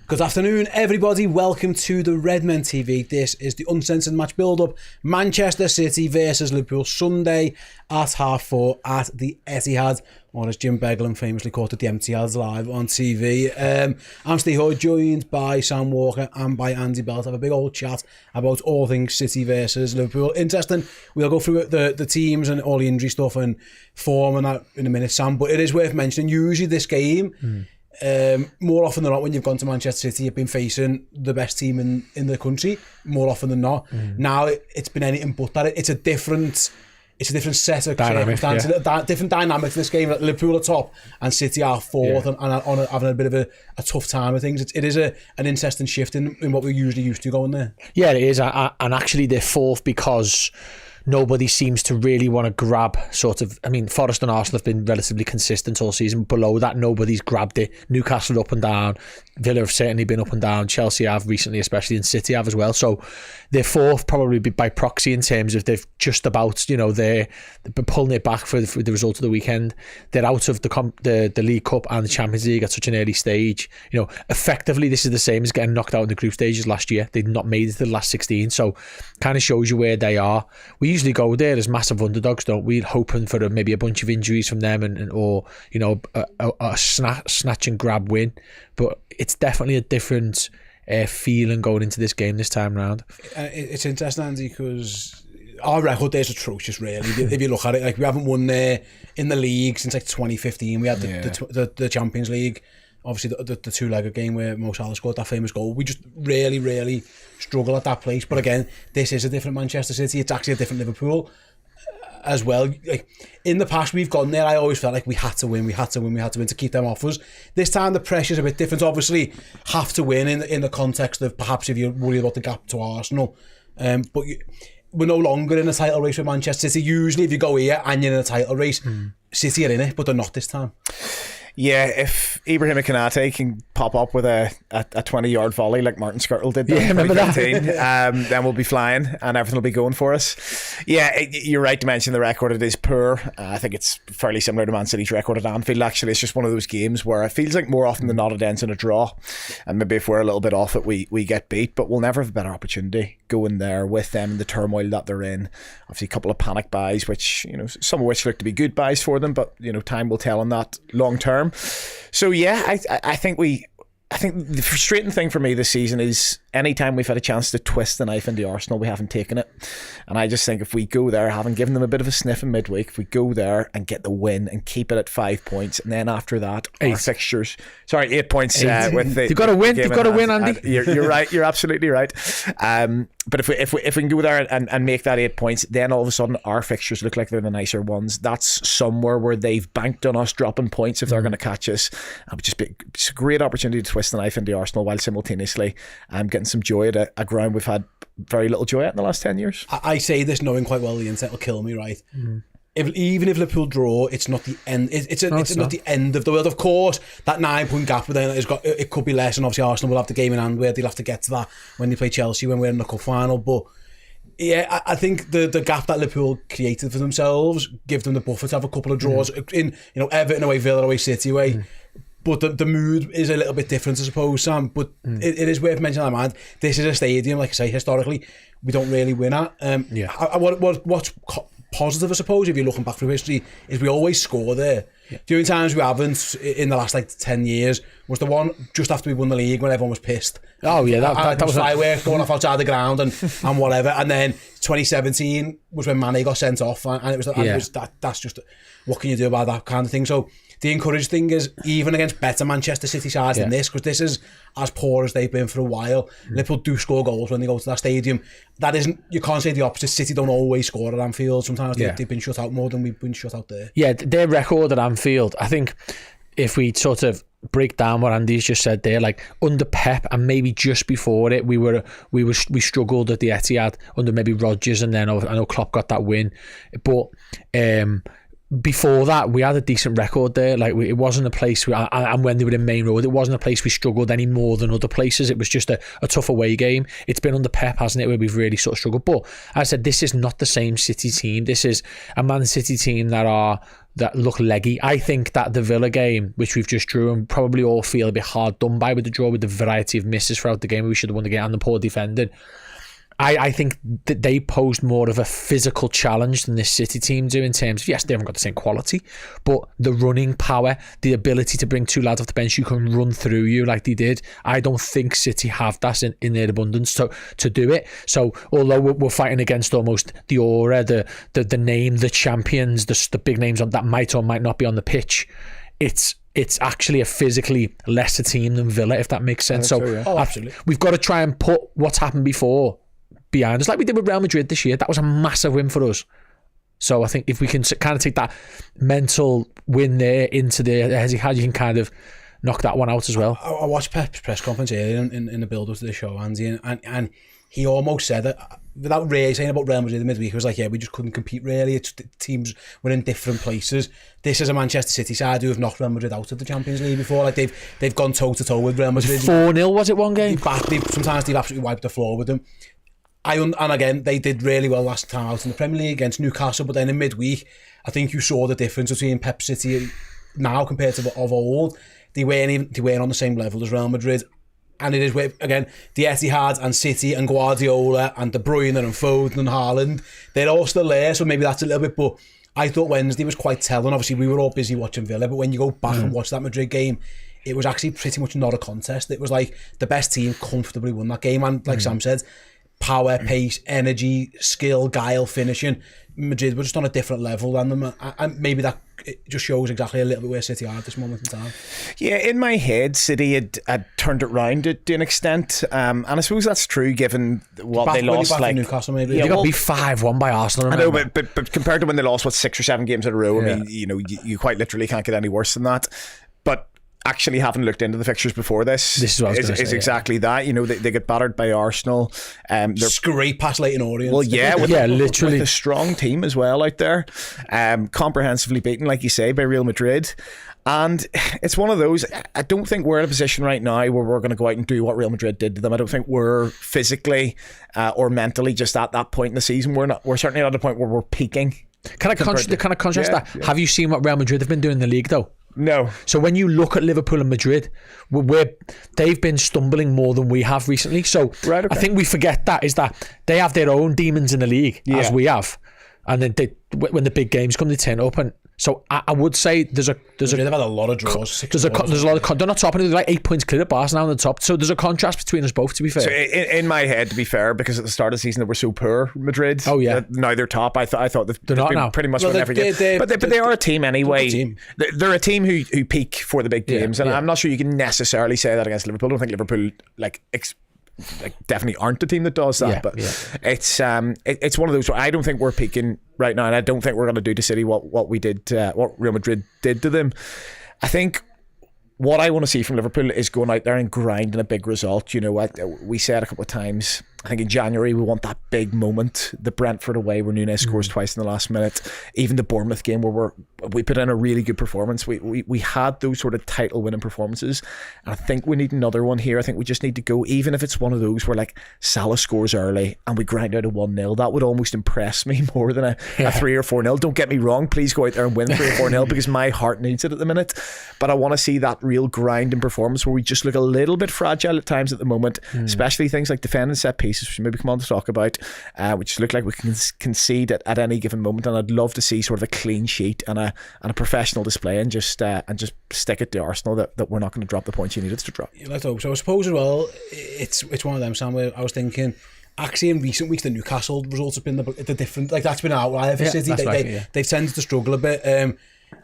Good afternoon, everybody. Welcome to the Redmen TV. This is the uncensored match build-up. Manchester City versus Liverpool Sunday at 4:30 at the Etihad, or as Jim Beglin famously called it, the Etihad live on TV. I'm Steve Hoy, joined by Sam Walker and by Andy Bell to have a big old chat about all things City versus Liverpool. Interesting. We'll go through the teams and all the injury stuff and form and that in a minute, Sam. But it is worth mentioning, usually this game... more often than not, when you've gone to Manchester City, you've been facing the best team in the country more often than not. Now it's been anything but that. It's a different set of circumstances, different dynamic to this game. Like Liverpool are top and City are fourth, and having a bit of a tough time with things. It is an interesting shift in what we're usually used to going there. Yeah, it is, and actually they're fourth because nobody seems to really want to grab Forest and Arsenal have been relatively consistent all season. Below that, nobody's grabbed it. Newcastle up and down. Villa have certainly been up and down. Chelsea have recently, especially, and City have as well. So they're fourth probably by proxy in terms of they've just about, they're pulling it back for the result of the weekend. They're out of the League Cup and the Champions League at such an early stage. Effectively, this is the same as getting knocked out in the group stages last year. They'd not made it to the last 16. So kind of shows you where they are. We usually go there as massive underdogs, don't we? Hoping for maybe a bunch of injuries from them or a snatch and grab win. But it's definitely a different feeling going into this game this time round. It's interesting, Andy, because our record there is atrocious, really. If you look at it, like we haven't won there in the league since like 2015. We had the Champions League. Obviously, the two-legged game where Mo Salah scored that famous goal. We just really, really struggle at that place. But again, this is a different Manchester City. It's actually a different Liverpool as well. Like in the past, we've gone there. I always felt like we had to win to keep them off us. This time, the pressure's a bit different. Obviously, have to win in the context of perhaps if you're worried about the gap to Arsenal. But we're no longer in a title race with Manchester City. Usually, if you go here and you're in a title race, City are in it, but they're not this time. Yeah, if Ibrahim Konate can pop up with a 20-yard volley like Martin Skirtle did in 2015, then we'll be flying and everything will be going for us. Yeah, you're right to mention the record. It is poor. I think it's fairly similar to Man City's record at Anfield, actually. It's just one of those games where it feels like more often than not it ends in a draw. And maybe if we're a little bit off it, we get beat. But we'll never have a better opportunity going there with them in the turmoil that they're in. Obviously, a couple of panic buys, which, some of which look to be good buys for them, but, time will tell on that long term. So yeah, I think the frustrating thing for me this season is anytime we've had a chance to twist the knife into Arsenal, we haven't taken it. And I just think if we go there, having given them a bit of a sniff in midweek, if we go there and get the win and keep it at 5 points, and then after that, our fixtures... Sorry, 8 points. You've got to win. You've got to win, Andy. You're right. You're absolutely right. But if we can go there and make that 8 points, then all of a sudden our fixtures look like they're the nicer ones. That's somewhere where they've banked on us dropping points if they're going to catch us. It's a great opportunity to twist the knife into Arsenal while simultaneously getting some joy at a ground we've had very little joy at in the last 10 years. I say this knowing quite well the intent will kill me, right? Even if Liverpool draw, it's not the end. It's not the end of the world. Of course, that 9 point gap, then it could be less, and obviously Arsenal will have the game in hand where they'll have to get to that when they play Chelsea when we're in the cup final. But yeah, I think the gap that Liverpool created for themselves give them the buffer to have a couple of draws in Everton away, Villa away, City away. But the mood is a little bit different, I suppose, Sam. But it is worth mentioning that, man. This is a stadium, like I say, historically, we don't really win at. What's positive, I suppose, if you're looking back through history, is we always score there. The only times we haven't in the last 10 years was the one just after we won the league when everyone was pissed. Oh yeah, that was fireworks going off outside the ground and whatever. And then 2017 was when Mane got sent off, and it was that's just what can you do about that kind of thing. So the encouraging thing is, even against better Manchester City sides than this, because this is as poor as they've been for a while, Liverpool do score goals when they go to that stadium. That isn't, you can't say the opposite. City don't always score at Anfield. Sometimes they've been shut out more than we've been shut out there. Yeah, their record at Anfield, I think if we sort of break down what Andy's just said there, like under Pep and maybe just before it, we struggled at the Etihad under maybe Rodgers, and then I know Klopp got that win, but before that, we had a decent record there. Like, it wasn't a place and when they were in Main Road, it wasn't a place we struggled any more than other places. It was just a tough away game. It's been under Pep, hasn't it, where we've really sort of struggled. But as I said, this is not the same City team. This is a Man City team that look leggy. I think that the Villa game, which we've just drew, and probably all feel a bit hard done by with the draw, with the variety of misses throughout the game. We should have won the game, and the poor defending. I think that they posed more of a physical challenge than this City team do, in terms of, yes, they haven't got the same quality, but the running power, the ability to bring two lads off the bench who can run through you like they did. I don't think City have that in their abundance to do it. So although we're fighting against almost the aura, the name, the champions, the big names on that might or might not be on the pitch, it's actually a physically lesser team than Villa, if that makes sense. So yeah. Absolutely. We've got to try and put what's happened before behind us, like we did with Real Madrid this year. That was a massive win for us. So I think if we can kind of take that mental win there into the Etihad, you can kind of knock that one out as well. I watched Pep's press conference earlier in the build-up to the show, Andy, and he almost said that, without really saying about Real Madrid in the midweek, he was like, yeah, we just couldn't compete really. It's the teams were in different places. This is a Manchester City side who have knocked Real Madrid out of the Champions League before. Like, they've gone toe-to-toe with Real Madrid. 4-0 was it one game? Sometimes they've absolutely wiped the floor with them. And again, they did really well last time out in the Premier League against Newcastle, but then in midweek, I think you saw the difference between Pep City now compared to of old. They weren't on the same level as Real Madrid. And it is with, again, the Etihad and City and Guardiola and De Bruyne and Foden and Haaland, they're all still there, so maybe that's a little bit, but I thought Wednesday was quite telling. Obviously, we were all busy watching Villa, but when you go back and watch that Madrid game, it was actually pretty much not a contest. It was like the best team comfortably won that game, and like Sam said, power, pace, energy, skill, guile, finishing. Madrid were just on a different level than them, and maybe that it just shows exactly a little bit where City are at this moment in time. Yeah, in my head, City had turned it round to an extent, and I suppose that's true given what they lost. Like Newcastle, maybe. Yeah, they got beat 5-1 by Arsenal. I know, but compared to when they lost 6 or 7 games in a row, I mean, you quite literally can't get any worse than that. But actually having looked into the fixtures before this is what I was going to say, exactly that. You know, they get battered by Arsenal. They're scrape past Leighton Orient. Well, literally with a strong team as well out there. Comprehensively beaten, like you say, by Real Madrid. And it's one of those, I don't think we're in a position right now where we're going to go out and do what Real Madrid did to them. I don't think we're physically or mentally just at that point in the season. We're certainly not at a point where we're peaking. Can I contrast that? Yeah. Have you seen what Real Madrid have been doing in the league though? No. So when you look at Liverpool and Madrid, they've been stumbling more than we have recently. So right, okay. I think we forget that they have their own demons in the league, as we have. And then when the big games come, they turn up. And so I would say they've had a lot of draws. There's a lot of they're not topping. They're like 8 points clear of Barcelona on the top. So there's a contrast between us both, to be fair. So in my head, to be fair, because at the start of the season they were so poor, Madrid. Oh yeah. Now they're top. I thought they're not now. Pretty much won every game. But they are a team anyway. They're a team who peak for the big games, and I'm not sure you can necessarily say that against Liverpool. I don't think Liverpool definitely aren't the team that does that, but it's one of those where I don't think we're peaking right now, and I don't think we're going to do to City what Real Madrid did to them. I think what I want to see from Liverpool is going out there and grinding a big result. You know, we said a couple of times, I think in January, we want that big moment. The Brentford away where Núñez scores twice in the last minute. Even the Bournemouth game where we put in a really good performance. We had those sort of title winning performances, and I think we need another one here. I think we just need to go, even if it's one of those where like Salah scores early and we grind out a 1-0. That would almost impress me more than a 3 or 4-0. Don't get me wrong, please go out there and win 3 or 4-0 because my heart needs it at the minute. But I want to see that real grinding performance where we just look a little bit fragile at times at the moment, especially things like defending set pieces, which maybe come on to talk about, which look like we can concede at any given moment. And I'd love to see sort of a clean sheet and a professional display, and just stick it to Arsenal that we're not going to drop the points you needed to drop. Let's hope so. I suppose as well, it's one of them, Sam, where I was thinking, actually in recent weeks the Newcastle results have been the different, like that's been an outlier for City. They've tended to struggle a bit.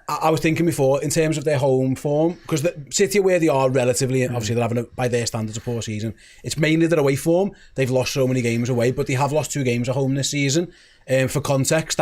I was thinking before in terms of their home form, because the City are where they are relatively, obviously they're having by their standards a poor season. It's mainly their away form. They've lost so many games away, but they have lost 2 games at home this season. For context,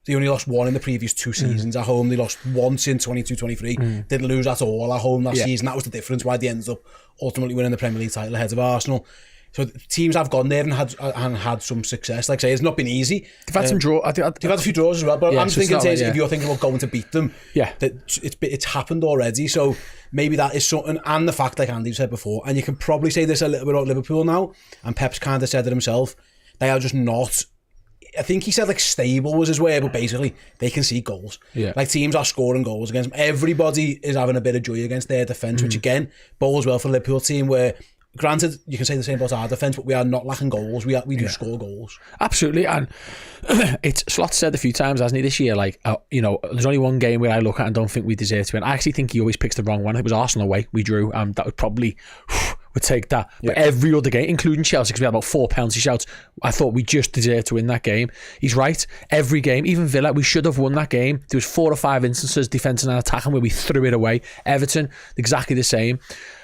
they only lost 1 in the previous 2 seasons at home. They lost once in 22-23. Didn't lose at all at home that season. That was the difference why they ended up ultimately winning the Premier League title ahead of Arsenal. So teams have gone there and had some success. Like I say, it's not been easy. They've had some draw. They've had a few draws as well. But I'm so thinking, if you're thinking about going to beat them, that it's happened already. So maybe that is something. And the fact, like Andy said before, and you can probably say this a little bit about Liverpool now. And Pep's kind of said it himself. They are just not. I think he said like stable was his word, but basically they can see goals. Yeah. Like teams are scoring goals against them. Everybody is having a bit of joy against their defence, which again bodes well for the Liverpool team. Where granted, you can say the same about our defence, but we are not lacking goals. We do score goals. Absolutely, and it's Slot said a few times, hasn't he, this year? Like, there's only one game where I look at and don't think we deserve to win. I actually think he always picks the wrong one. It was Arsenal away. We drew. That would probably would take that. But every other game, including Chelsea, because we had about 4 penalty shouts, I thought we just deserved to win that game. He's right. Every game, even Villa, we should have won that game. There was 4 or 5 instances, defending and attacking, where we threw it away. Everton, exactly the same.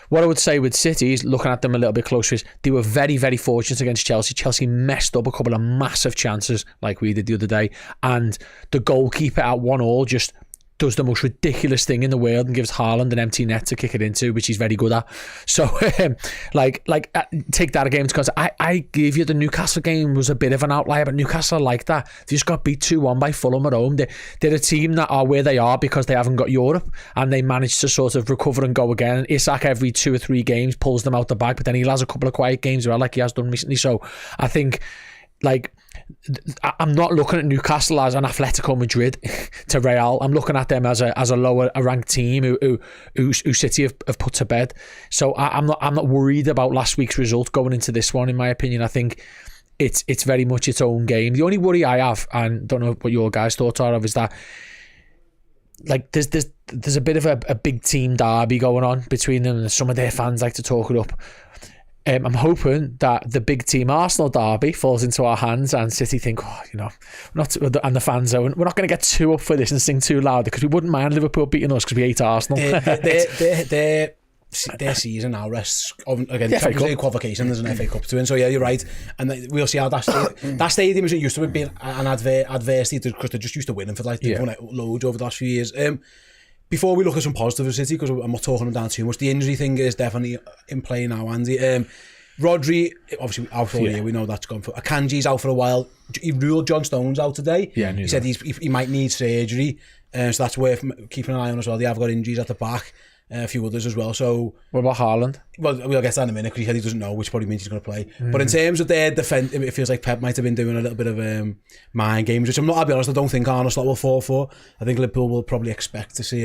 What I would say with City is, looking at them a little bit closer, is they were very, very fortunate against Chelsea. Chelsea messed up a couple of massive chances like we did the other day, and the goalkeeper at 1-1 just does the most ridiculous thing in the world and gives Haaland an empty net to kick it into, which he's very good at. So, take that game into context. I give you the Newcastle game was a bit of an outlier, but Newcastle like that. They just got beat 2-1 by Fulham at home. They're a team that are where they are because they haven't got Europe, and they managed to sort of recover and go again. Isak every 2 or 3 games pulls them out the bag, but then he has a couple of quiet games as well, like he has done recently. So I think, I'm not looking at Newcastle as an Atletico Madrid to Real. I'm looking at them as a lower ranked team who City have put to bed. So I'm not worried about last week's result going into this one. In my opinion, I think it's very much its own game. The only worry I have, and don't know what your guys' thoughts are of, is that there's a bit of a big team derby going on between them, and some of their fans like to talk it up. I'm hoping that the big team Arsenal derby falls into our hands and City think, not, and the fans are, we're not going to get too up for this and sing too loud, because we wouldn't mind Liverpool beating us because we hate Arsenal. Their season now rests again. Qualification, there's an FA Cup to win, so yeah, you're right, and we'll see how that stadium isn't used to being an adversity, because they're just used to winning for they've won it loads over the last few years. Before we look at some positives of City, because I'm not talking them down too much, the injury thing is definitely in play now, Andy. Rodri, obviously out for a year, we know that's gone for. Akanji's out for a while. He ruled John Stones out today. Yeah, he said he might need surgery, so that's worth keeping an eye on as well. They have got injuries at the back, a few others as well. So what about Haaland? Well, we'll get to that in a minute, because he said he doesn't know, which probably means he's going to play. But in terms of their defence, it feels like Pep might have been doing a little bit of mind games, which I'll be honest, I don't think Arne Slot will fall for. I think Liverpool will probably expect to see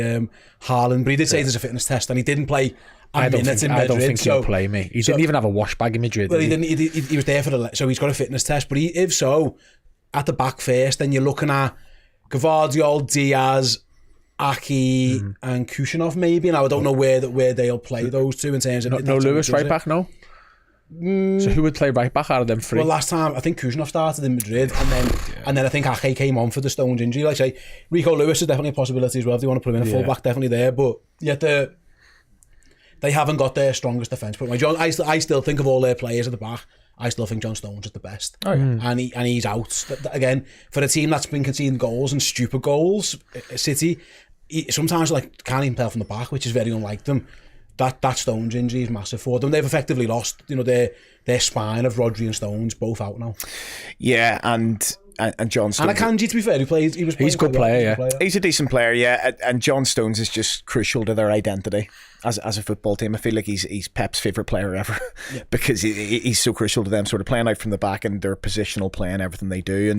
Haaland, but he did say there's a fitness test, and he didn't play a minute in Madrid. I don't think he'll play me. He didn't even have a wash bag in Madrid. Well, he didn't. He was there for so he's got a fitness test. But if so, at the back first, then you're looking at Gvardiol, Diaz, Aki and Kushnerov maybe. Now I don't know where they'll play those two in terms of no Lewis right back. No. So who would play right back out of them 3? Well, last time I think Kushnerov started in Madrid, and then I think Ake came on for the Stones injury. Like I say, Rico Lewis is definitely a possibility as well if they want to put him in a full back, definitely there. But yet they haven't got their strongest defence. But I still think of all their players at the back, I still think John Stones is the best. Oh, yeah. And he's out again for a team that's been conceding goals and stupid goals. City. Sometimes can't even play from the back, which is very unlike them. That Stones injury is massive for them. They've effectively lost, their spine of Rodri and Stones both out now. Yeah, and John Stones. And Akanji, to be fair, he's a good player. He's a decent player, yeah. And John Stones is just crucial to their identity as a football team. I feel like he's Pep's favourite player ever, because he's so crucial to them, sort of playing out from the back and their positional play and everything they do.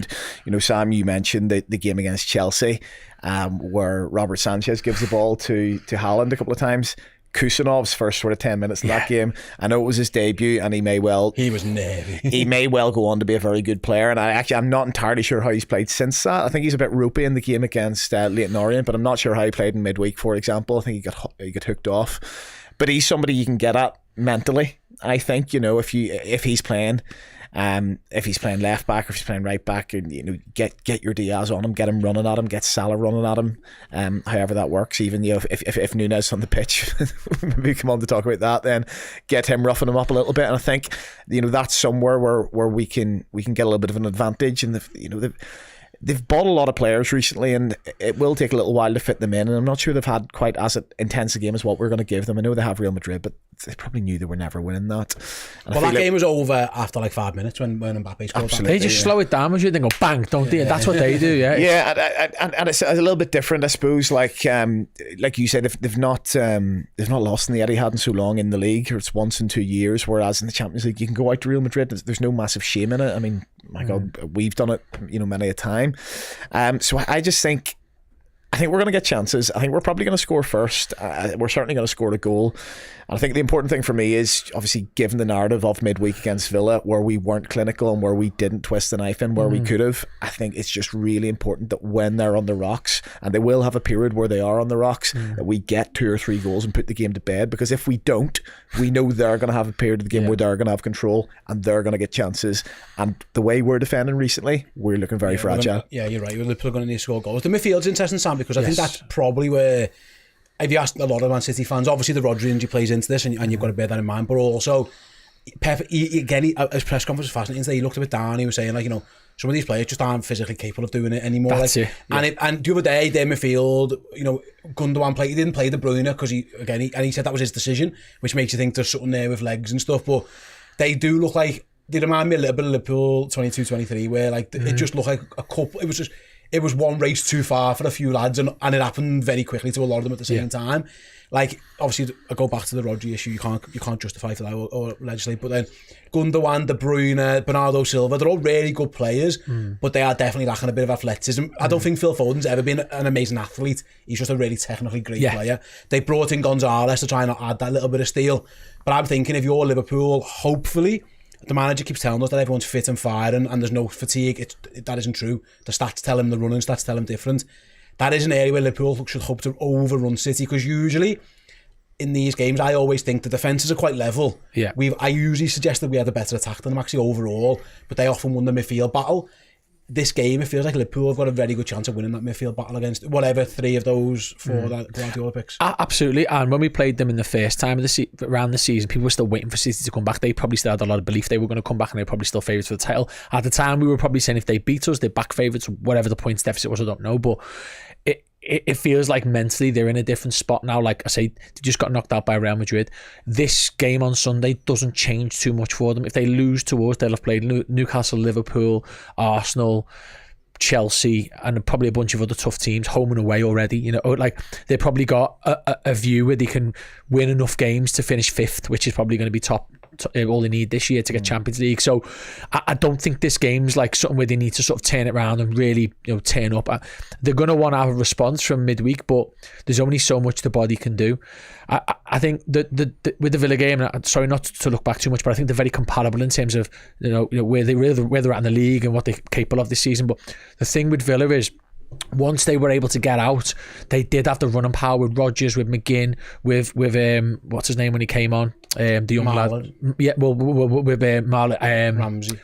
And Sam, you mentioned the game against Chelsea, where Robert Sanchez gives the ball to Haaland a couple of times. Kusanov's first sort of 10 minutes in that game, I know it was his debut, and he was nervy. He may well go on to be a very good player, and I'm not entirely sure how he's played since that. I think he's a bit ropey in the game against Leyton Orient, but I'm not sure how he played in midweek, for example. I think he got hooked off, but he's somebody you can get at mentally. I think if he's playing left back, or if he's playing right back, and get your Diaz on him, get him running at him, get Salah running at him, however that works. Even if Nunes on the pitch, maybe come on to talk about that, then get him roughing him up a little bit. And I think that's somewhere where we can get a little bit of an advantage. And they've bought a lot of players recently, and it will take a little while to fit them in, and I'm not sure they've had quite as intense a game as what we're going to give them. I know they have Real Madrid, but they probably knew they were never winning that. And well, that game was over after like 5 minutes when Mbappe scored. They just slow it down, and go bang, don't they? That's what they do, yeah. Yeah, and it's a little bit different, I suppose. Like you said, they've not lost in the Etihad in so long in the league, or it's once in 2 years. Whereas in the Champions League, you can go out to Real Madrid. There's no massive shame in it. I mean, my God, we've done it, many a time. So I just think. I think we're going to get chances. I think we're probably going to score first. We're certainly going to score a goal. And I think the important thing for me is, obviously, given the narrative of midweek against Villa, where we weren't clinical and where we didn't twist the knife in where we could have, I think it's just really important that when they're on the rocks, and they will have a period where they are on the rocks, that we get 2 or 3 goals and put the game to bed. Because if we don't, we know they're going to have a period of the game where they're going to have control and they're going to get chances. And the way we're defending recently, we're looking very fragile. You're right. Liverpool are going to need to score goals. The midfield's interesting, Sam, because I think that's probably where, if you asked a lot of Man City fans, obviously the Rodri injury plays into this, and you've got to bear that in mind, but also Pep, his press conference was fascinating today. He looked a bit down. He was saying, like, some of these players just aren't physically capable of doing it anymore. That's it. Yeah. And the other day, their midfield, Gundogan he didn't play De Bruyne because he said that was his decision, which makes you think there's something there with legs and stuff. But they do look like, they remind me a little bit of Liverpool 22-23, where like it just looked like a couple. It was one race too far for a few lads, and it happened very quickly to a lot of them at the same time. Like, obviously, I go back to the Rodri issue. You can't justify for that or legislate. But then Gundogan, De Bruyne, Bernardo Silva, they're all really good players, but they are definitely lacking a bit of athleticism. I don't think Phil Foden's ever been an amazing athlete. He's just a really technically great player. They brought in Gonzalez to try and add that little bit of steel. But I'm thinking, if you're Liverpool, hopefully, the manager keeps telling us that everyone's fit and firing and there's no fatigue. That isn't true. The stats tell him the running stats tell him different. That is an area where Liverpool should hope to overrun City, because usually in these games I always think the defences are quite level. I usually suggest that we had a better attack than them actually overall, but they often won the midfield battle. This game, it feels like Liverpool have got a very good chance of winning that midfield battle against whatever 3 of those 4 that Guardiola picks. Absolutely. And when we played them in the first time of around the season, people were still waiting for City to come back. They probably still had a lot of belief they were going to come back, and they were probably still favourites for the title. At the time, we were probably saying if they beat us, they're back favourites, whatever the points deficit was, I don't know. But it feels like mentally they're in a different spot now. Like I say, they just got knocked out by Real Madrid. This game on Sunday doesn't change too much for them. If they lose to us, they'll have played Newcastle, Liverpool, Arsenal, Chelsea, and probably a bunch of other tough teams home and away already. Like they probably got a view where they can win enough games to finish 5th, which is probably going to be top all they need this year to get Champions League. So I don't think this game's like something where they need to sort of turn it around and really turn up. They're going to want to have a response from midweek, but there's only so much the body can do. I think that with the Villa game, sorry not to look back too much, but I think they're very comparable in terms of where they're at in the league and what they're capable of this season. But the thing with Villa is, once they were able to get out, they did have the running power with Rodgers, with McGinn, with what's his name when he came on, the young lad, with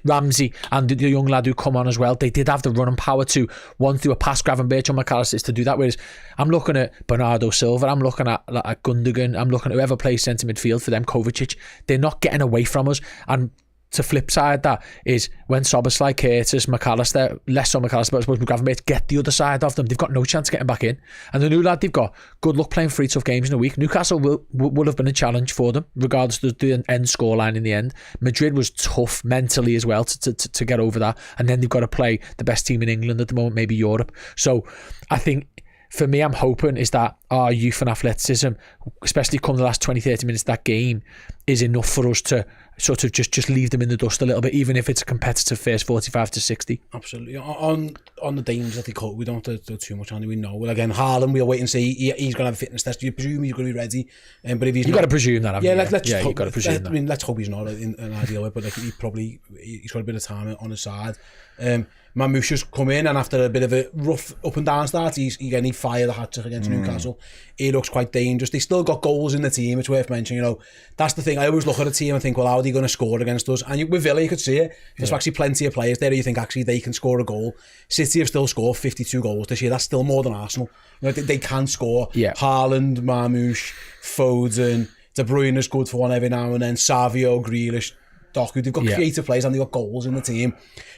Ramsey, and the young lad who come on as well. They did have the running power to, once they were past Gravenberch and McAllister, to do that. Whereas I'm looking at Bernardo Silva, I'm looking at Gundogan, I'm looking at whoever plays centre midfield for them, Kovacic. They're not getting away from us. And to flip side that is when Szoboszlai, Curtis, McAllister, less so McAllister, but I suppose Gravenberch, get the other side of them, they've got no chance of getting back in. And the new lad they've got, good luck playing 3 tough games in a week. Newcastle will have been a challenge for them, regardless of the end scoreline in the end. Madrid was tough mentally as well to get over that. And then they've got to play the best team in England at the moment, maybe Europe. So I think, for me, I'm hoping is that our youth and athleticism, especially come the last 20-30 minutes of that game, is enough for us to sort of just leave them in the dust a little bit, even if it's a competitive first 45 to 60. Absolutely. On the games that they cut, we don't have to do too much on it. We know. Well, again, Haaland, we'll wait and see. He's going to have a fitness test. You presume he's going to be ready. But if he's you've got to presume that, haven't you? You've got to presume that. I mean, let's hope he's not in an ideal way, but like he's got a bit of time on his side. Mamouche's come in, and after a bit of a rough up and down start, he fired the hat-trick against Newcastle. He looks quite dangerous. They still got goals in the team, it's worth mentioning. That's the thing. I always look at a team and think, well, how are they going to score against us? And with Villa, you could see it. There's actually plenty of players there you think actually they can score a goal. City have still scored 52 goals this year. That's still more than Arsenal. They can score. Haaland, Mamouche, Foden, De Bruyne is good for one every now and then. Savio, Grealish, Doku, they've got creative players and they've got goals in the team.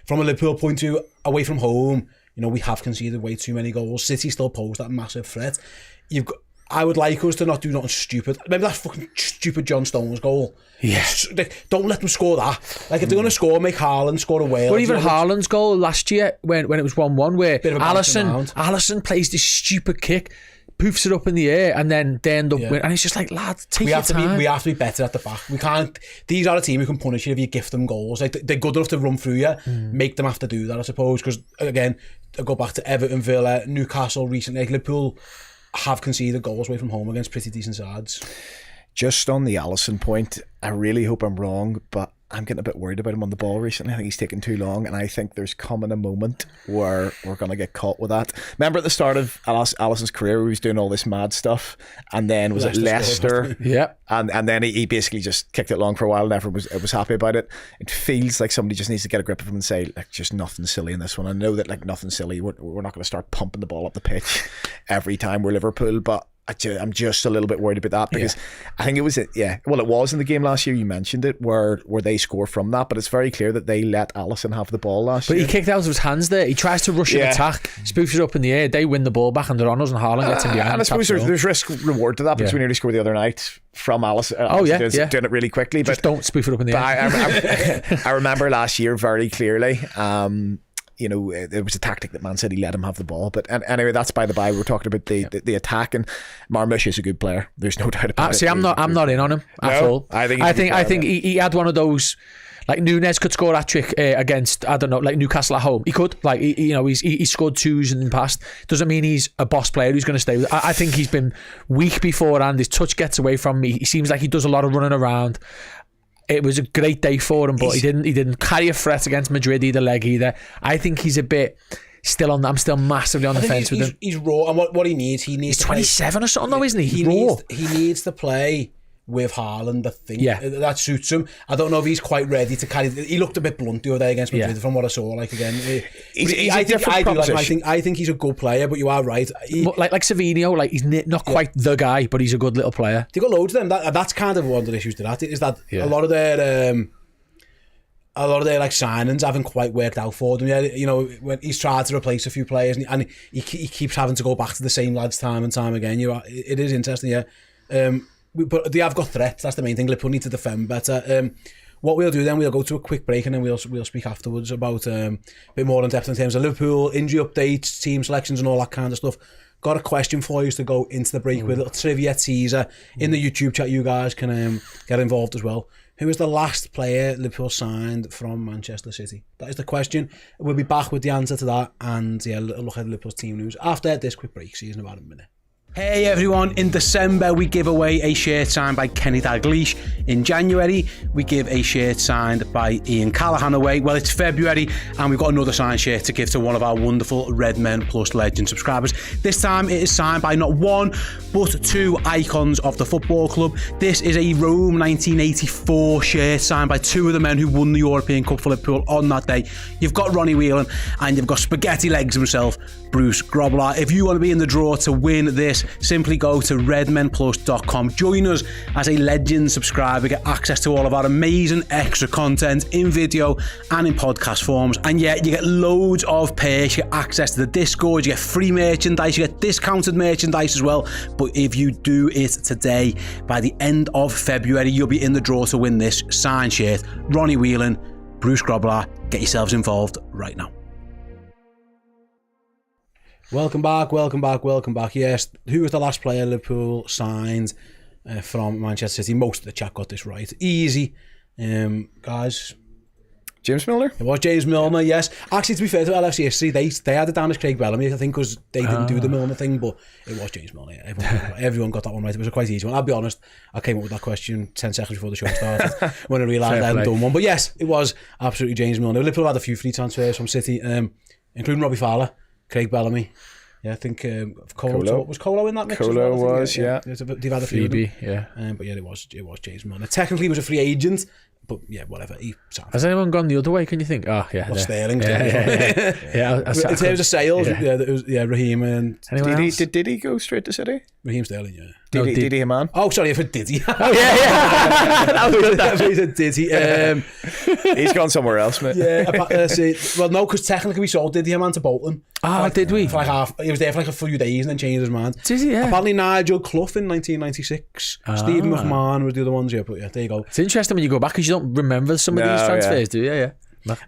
From a Liverpool point of view, away from home, we have conceded way too many goals. City still pose that massive threat. I would like us to not do nothing stupid. Remember that fucking stupid John Stones goal? Yes. Don't let them score that. Like, if they're going to score, make Haaland score a whale. Or even Haaland's goal last year when it was 1-1, where Alisson plays this stupid kick, poofs it up in the air, and then they end up winning. And it's just like, lads, take your time. We have to be better at the back. We can't. These are a team who can punish you if you gift them goals. Like, they're good enough to run through you. Make them have to do that, I suppose. Because again, I go back to Everton, Villa, Newcastle recently. Like, Liverpool have conceded goals away from home against pretty decent sides. Just on the Alisson point, I really hope I'm wrong, but I'm getting a bit worried about him on the ball recently. I think he's taking too long, and I think there's coming a moment where we're going to get caught with that. Remember at the start of Alisson's career, he was doing all this mad stuff, and then was it Leicester? Yeah. And then he basically just kicked it long for a while, and everyone was happy about it. It feels like somebody just needs to get a grip of him and say, like, just nothing silly in this one. I know that, like, nothing silly. We're not going to start pumping the ball up the pitch every time we're Liverpool, but I'm just a little bit worried about that, because I think it was it was in the game last year, you mentioned it, where they score from that, but it's very clear that they let Alisson have the ball last year. But he kicked out of his hands there. He tries to rush an attack, spoofs it up in the air, they win the ball back and they're on us, and Haaland gets in behind. And I suppose there's risk reward to that, because we nearly scored the other night from Alisson. Doing it really quickly. Just don't spoof it up in the air. I remember last year very clearly. It was a tactic that Man City let him have the ball. But anyway, that's by the by. We're talking about the attack, and Marmoush is a good player. There's no doubt about it. See, I'm not in on him at all. I think he had one of those. Like, Núñez could score a trick against, I don't know, like Newcastle at home. He could. Like, he scored twos in the past. Doesn't mean he's a boss player who's going to stay with it. I think he's been weak before, and his touch gets away from me. He seems like he does a lot of running around. It was a great day for him, but he didn't carry a threat against Madrid either. I think he's a bit still on. I'm still massively on the fence with him. He's raw, and what he needs, he's 27 or something though, isn't he? He needs to play with Haaland. I think that suits him. I don't know if he's quite ready to carry. He looked a bit blunt the other day against Madrid from what I saw. Like, again, I think he's a good player, but you are right. Like Savinho, like, he's not quite the guy, but he's a good little player. They got loads of them. That's kind of one of the issues to that, is that a lot of their like signings haven't quite worked out for them yet. When he's tried to replace a few players, and he keeps having to go back to the same lads time and time again. It is interesting, but they have got threats. That's the main thing. Liverpool need to defend better. What we'll do then, we'll go to a quick break, and then we'll speak afterwards about a bit more in depth in terms of Liverpool injury updates, team selections, and all that kind of stuff. Got a question for you to go into the break with, a little trivia teaser in the YouTube chat. You guys can get involved as well. Who was the last player Liverpool signed from Manchester City? That is the question. We'll be back with the answer to that, and a little look at Liverpool's team news after this quick break. See you in about a minute. Hey everyone, in December we give away a shirt signed by Kenny Dalglish. In January we give a shirt signed by Ian Callaghan away. Well, it's February and we've got another signed shirt to give to one of our wonderful Redmen Plus Legend subscribers. This time it is signed by not one but two icons of the football club. This is a Rome 1984 shirt signed by two of the men who won the European Cup for Liverpool on that day. You've got Ronnie Whelan and you've got spaghetti legs himself, Bruce Grobbelaar. If you want to be in the draw to win this, simply go to redmenplus.com. Join us as a legend subscriber. Get access to all of our amazing extra content in video and in podcast forms. And you get loads of perks. You get access to the Discord, you get free merchandise, you get discounted merchandise as well. But if you do it today, by the end of February, you'll be in the draw to win this signed shirt. Ronnie Whelan, Bruce Grobbelaar, get yourselves involved right now. Welcome back. Yes, who was the last player Liverpool signed from Manchester City? Most of the chat got this right. Easy, guys. James Milner? It was James Milner, yes. Actually, to be fair to LFC history, they had it down as Craig Bellamy, I think, because they didn't do the Milner thing, but it was James Milner. Yeah. Everyone got that one right. It was a quite easy one. I'll be honest, I came up with that question 10 seconds before the show started when I realised I hadn't done one. But yes, it was absolutely James Milner. Liverpool had a few free transfers from City, including Robbie Fowler, Craig Bellamy. Yeah, I think Colo. Was Colo in that mix? Colo was, yeah. They've had a few. Phoebe, yeah. But yeah, it was James Milner. Technically, he was a free agent, but yeah, whatever. Has anyone gone the other way? Can you think? Oh yeah, Sterling. Yeah. In terms of sales, Raheem and did he go straight to City? Raheem Sterling, yeah. Didi Hamann. Oh, sorry, for Diddy. Oh yeah. That was good. That. Diddy. He's gone somewhere else, mate. Yeah, well, no, because technically we sold Diddy Hamann to Bolton. Did we? For like half. He was there for like a few days and then changed his mind. Did he? Yeah. Apparently Nigel Clough in 1996. Stephen McMahon were the other ones. Yeah, but yeah, there you go. It's interesting when you go back because you don't remember some of these transfers, do you? Yeah.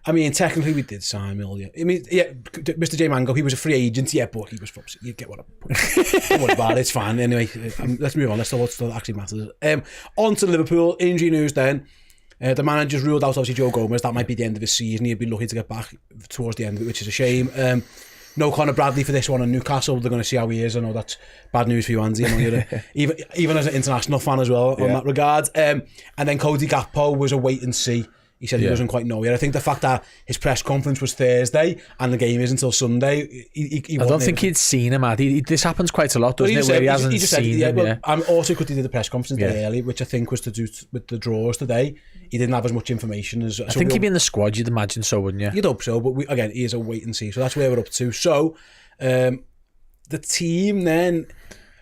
I mean, technically we did sign Mill. Yeah. I mean, yeah, Mr. J Mango, he was a free agent. Yeah, but he was from. You get what I'm. Don't about it. It's fine. Anyway, let's move on. Let's talk what still actually matters. On to Liverpool injury news then. The manager's ruled out obviously Joe Gomez. That might be the end of his season. He'd be lucky to get back towards the end of it, which is a shame. No Conor Bradley for this one in Newcastle. They're going to see how he is. I know that's bad news for you, Andy. Even as an international fan as well on that regard. And then Cody Gakpo was a wait and see. He said he doesn't quite know yet. I think the fact that his press conference was Thursday and the game is until Sunday, he I don't think he'd seen him. This happens quite a lot, doesn't it? Where he hasn't seen him. I'm also because he did the press conference day early, which I think was to do with the draws today. He didn't have as much information as. I think he'd be in the squad. You'd imagine so, wouldn't you? You'd hope so, but again, he is a wait and see. So that's where we're up to. So the team then.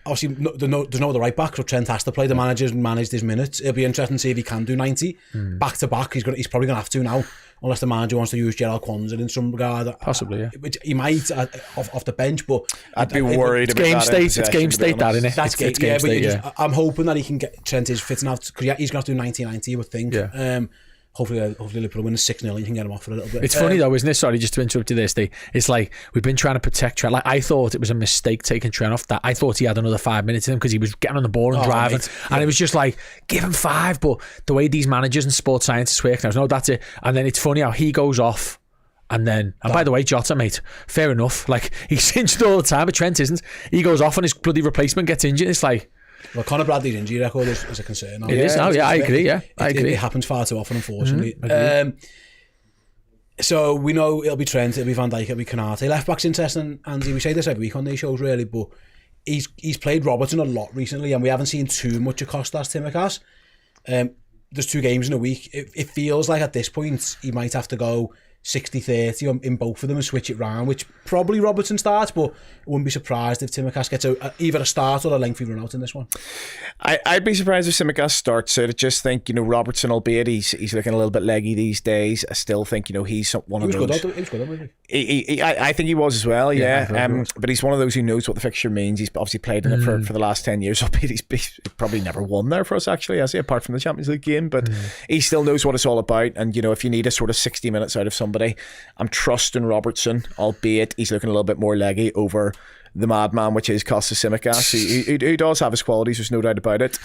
Obviously, there's no other right back, so Trent has to play. The manager's managed his minutes. It'll be interesting to see if he can do 90 back to back. He's probably going to have to now, unless the manager wants to use Gerald Kwanzaa in some regard. Possibly, yeah. Which he might off the bench, but I'd be worried about game state. It's game state, that isn't it? That's it's game state. Yeah. I'm hoping that he can get Trent is fitting out because he's going to have to do 90, I would think. Yeah. Hopefully Liverpool win a 6-0 and you can get him off for a little bit. It's funny though, isn't it? Sorry, just to interrupt you there, Steve. It's like we've been trying to protect Trent. Like I thought it was a mistake taking Trent off. That I thought he had another 5 minutes in him because he was getting on the ball and driving, and it was just like give him 5. But the way these managers and sports scientists work now, no, that's it. And then it's funny how he goes off. And by the way, Jota, mate, fair enough. Like he's injured all the time, but Trent isn't. He goes off and his bloody replacement gets injured. It's like. Well, Conor Bradley's injury record is a concern now. It is now, yeah, I agree, yeah. I agree. It happens far too often, unfortunately. So we know it'll be Trent, it'll be Van Dijk, it'll be Konate. Left back's interesting, Andy. We say this every week on these shows, really, but he's played Robertson a lot recently, and we haven't seen too much of Kostas Tsimikas. There's 2 games in a week. It feels like at this point he might have to go 60-30 in both of them and switch it round, which probably Robertson starts, but I wouldn't be surprised if Tsimikas gets either a start or a lengthy run out in this one. I'd be surprised if Tsimikas starts. So I just think, Robertson, albeit he's looking a little bit leggy these days, I still think, he's one of those. He was good, wasn't he? I think he was as well, yeah. But he's one of those who knows what the fixture means. He's obviously played in it for the last 10 years, albeit he's probably never won there for us, actually, has he, apart from the Champions League game. But he still knows what it's all about. And, if you need a sort of 60 minutes out of somebody, I'm trusting Robertson, albeit he's looking a little bit more leggy over the madman, which is Kostas Tsimikas, who does have his qualities, there's no doubt about it.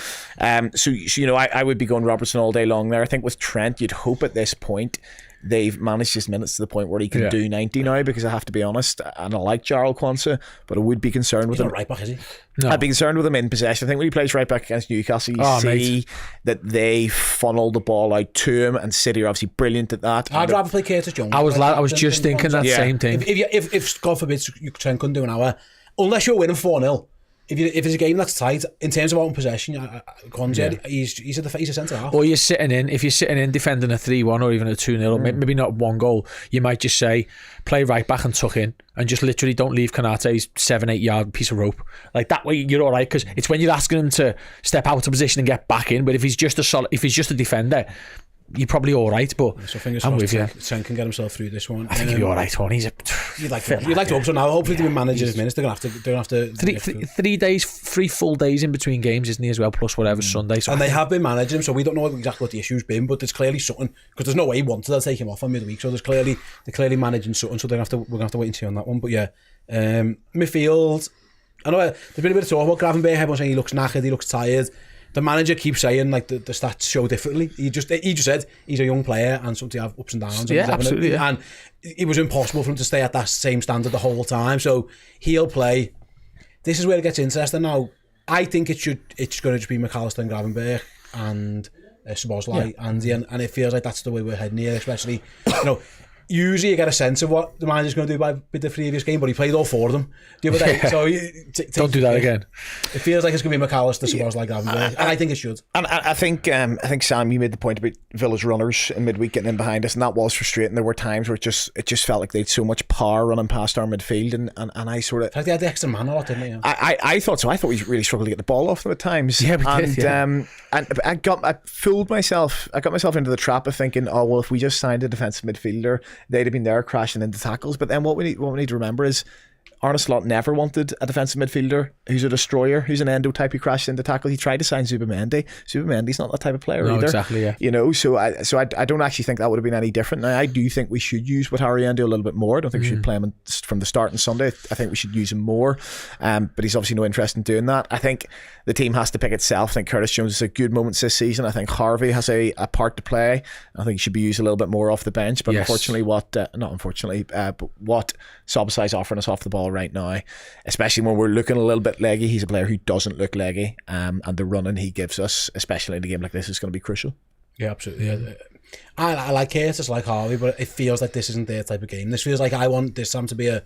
So I would be going Robertson all day long there. I think with Trent, you'd hope at this point they've managed his minutes to the point where he can do 90 now, because I have to be honest, and I like Gerald Kwanzaa, but I would be concerned with him. He's not right back, is he? No. I'd be concerned with him in possession. I think when he plays right back against Newcastle, you see that they funnel the ball out to him, and City are obviously brilliant at that. I'd rather play Curtis Jones. I was just thinking that same thing. If God forbid Trent couldn't do an hour, unless you're winning 4-0, if it's a game that's tight, in terms of own possession, Kwanzaa, he's a centre half. Or if you're sitting in defending a 3-1 or even a 2-0, maybe not 1 goal, you might just say, play right back and tuck in, and just literally don't leave Konate's 7-8 yard piece of rope. Like that way you're all right, because it's when you're asking him to step out of position and get back in. But if he's just a defender, you're probably all right. But so fingers I'm with you. Trent can get himself through this one. I think he'll be all right, Tony. You'd like to hope so now. Hopefully, the manager's minutes. They're gonna have to 3 days, 3 full days in between games, isn't he, as well? Plus whatever Sunday. So and they have been managing him, so we don't know exactly what the issue's been, but there's clearly something, because there's no way he wanted to take him off on midweek. So they're clearly managing something. So we're gonna have to wait and see on that one. But yeah, midfield. I know there's been a bit of talk about Gravenberch. Everyone's saying he looks knackered, he looks tired. The manager keeps saying like the stats show differently. He just said he's a young player and something to have ups and downs. Yeah, absolutely. Yeah. And it was impossible for him to stay at that same standard the whole time. So he'll play. This is where it gets interesting now. I think it's going to just be McAllister and Gravenberch and Szoboszlai, Andy, and it feels like that's the way we're heading here. Especially, usually you get a sense of what the manager's going to do with the previous game, but he played all 4 of them the other day. So don't do that again. It feels like it's going to be McAllister, someone like that, and I think it should. And I think Sam, you made the point about Villa's runners in midweek getting in behind us, and that was frustrating. There were times where it just felt like they had so much power running past our midfield, and I sort of. I think they had the extra man a lot, didn't they? I thought so. I thought we really struggled to get the ball off them at times. Yeah, we did. And I fooled myself. I got myself into the trap of thinking, oh well, if we just signed a defensive midfielder, they'd have been there crashing into tackles. But then what we need to remember is Arne Slot never wanted a defensive midfielder who's a destroyer, who's an endo type who crashes into tackle. He tried to sign Zubamendi. Zubamendi's not that type of player either. Exactly, yeah. You know, so I don't actually think that would have been any different. Now, I do think we should use Wataru Endo a little bit more. I don't think we should play him from the start on Sunday. I think we should use him more. But he's obviously no interest in doing that. I think the team has to pick itself. I think Curtis Jones has a good moments this season. I think Harvey has a part to play. I think he should be used a little bit more off the bench. But unfortunately, what Sobasai's offering us off the ball right now, especially when we're looking a little bit leggy, he's a player who doesn't look leggy, and the running he gives us, especially in a game like this, is going to be crucial. Yeah, absolutely. Yeah. I like Curtis, like Harvey, but it feels like this isn't their type of game. This feels like I want this Sam to be a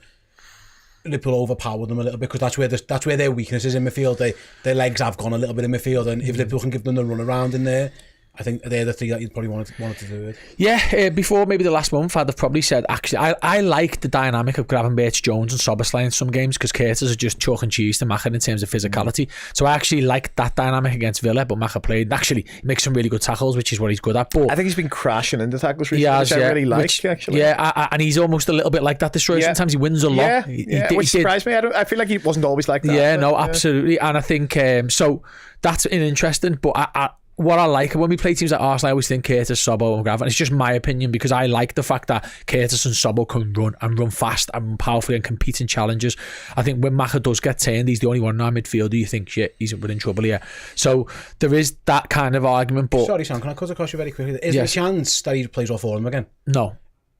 Liverpool overpower them a little bit, because that's where their weakness is in midfield. Their legs have gone a little bit in midfield, and if Liverpool can give them the run around in there, I think they're the 3 that you'd probably wanted to do it. Yeah, before maybe the last month, I'd have probably said, actually, I like the dynamic of Gravenberch, Jones and Szoboszlai in some games, because Curtis is just chalk and cheese to Maka in terms of physicality. So I actually like that dynamic against Villa, but Maka played. Actually, he makes some really good tackles, which is what he's good at. But I think he's been crashing into tackles recently, which I really like, actually. Yeah, and he's almost a little bit like that destroyer. Sometimes he wins a lot. Which surprised me. I feel like he wasn't always like that. Yeah, no, absolutely. And I think, so that's interesting, but what I like when we play teams like Arsenal, I always think Curtis, Sobbo and Graven. It's just my opinion, because I like the fact that Curtis and Sobbo can run fast and run powerfully and compete in challenges. I think when Maka does get turned, he's the only one in our midfield. Do you think, shit, he's in trouble here? So there is that kind of argument. But sorry, Sam, can I cut across you very quickly? Is there a chance that he plays all 4 of them again? No.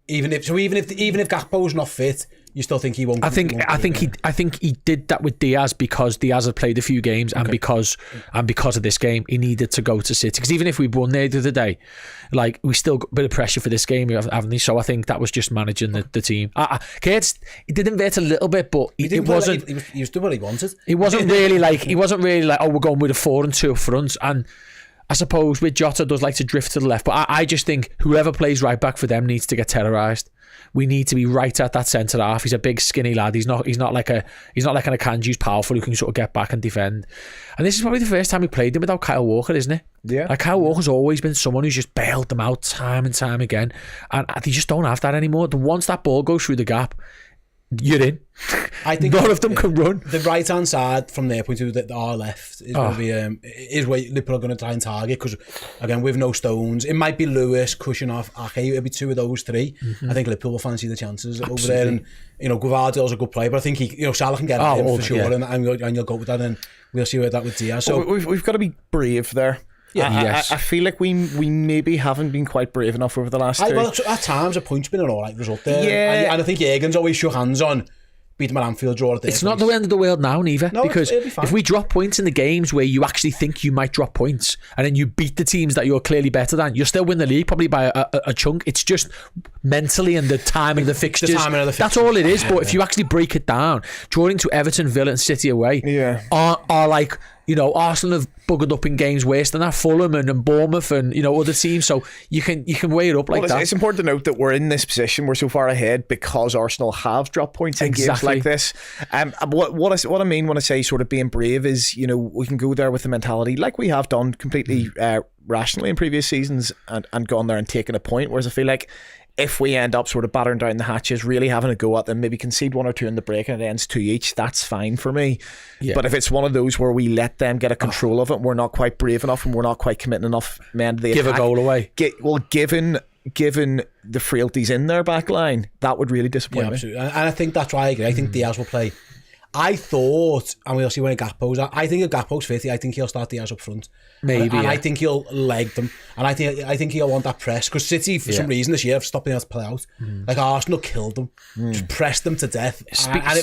Even if Gakpo's not fit, you still think he won't? I think he did that with Diaz, because Diaz had played a few games, and because of this game, he needed to go to City. Because even if we won there the other day, like, we still got a bit of pressure for this game, haven't we? So I think that was just managing the team. Kurtz, he did invert a little bit, but it wasn't. He was doing what he wanted. He wasn't really like oh, we're going with a 4 and 2 up front. And I suppose with Jota does like to drift to the left, but I just think whoever plays right back for them needs to get terrorised. We need to be right at that centre half. He's a big skinny lad. He's not like an Akanji who's powerful, who can sort of get back and defend. And this is probably the first time we played him without Kyle Walker, isn't it? Yeah. Like, Kyle Walker's always been someone who's just bailed them out time and time again, and they just don't have that anymore. Once that ball goes through the gap, you're in. I think none of them can run. The right hand side from their point of view, our left is going to be is where Liverpool are going to try and target, because again, with no Stones, it might be Lewis, Kushinoff, Ake. It'll be 2 of those 3. I think Liverpool will fancy the chances over there, and Gvardiol's a good player, but I think Salah can get him for sure, and you'll go with that, and we'll see where that with Diaz. So we've got to be brave there. Yeah, I feel like we maybe haven't been quite brave enough over the last 2. Well, at times a point's been an alright result there. Yeah. And I think Jürgen's always shook hands on beat them at Anfield, draw at their It's not the end of the world now, neither. No, because if we drop points in the games where you actually think you might drop points, and then you beat the teams that you're clearly better than, you'll still win the league, probably by a chunk. It's just mentally and the timing of the fixtures. That's all it is. But if you actually break it down, drawing to Everton, Villa and City away are like... Arsenal have buggered up in games worse than that, Fulham and Bournemouth and other teams. So you can weigh it up like that. It's important to note that we're in this position. We're so far ahead because Arsenal have dropped points in games like this. What I mean when I say sort of being brave is we can go there with the mentality like we have done completely rationally in previous seasons and gone there and taken a point. Whereas I feel like if we end up sort of battering down the hatches, really having a go at them, maybe concede 1 or 2 in the break and it ends 2 each, that's fine for me. Yeah. But if it's one of those where we let them get a control of it, and we're not quite brave enough and we're not quite committing enough men to the attack, give a goal away. Given the frailties in their back line, that would really disappoint me. Absolutely. And I think that's why I agree. I think Diaz will play. I thought, and we'll see when Gakpo's at, I think if Gakpo's 50, I think he'll start Diaz up front. Maybe, and I think he'll leg them, and I think he'll want that press, because City for some reason this year have stopped being able to play out. Like Arsenal killed them, just pressed them to death, and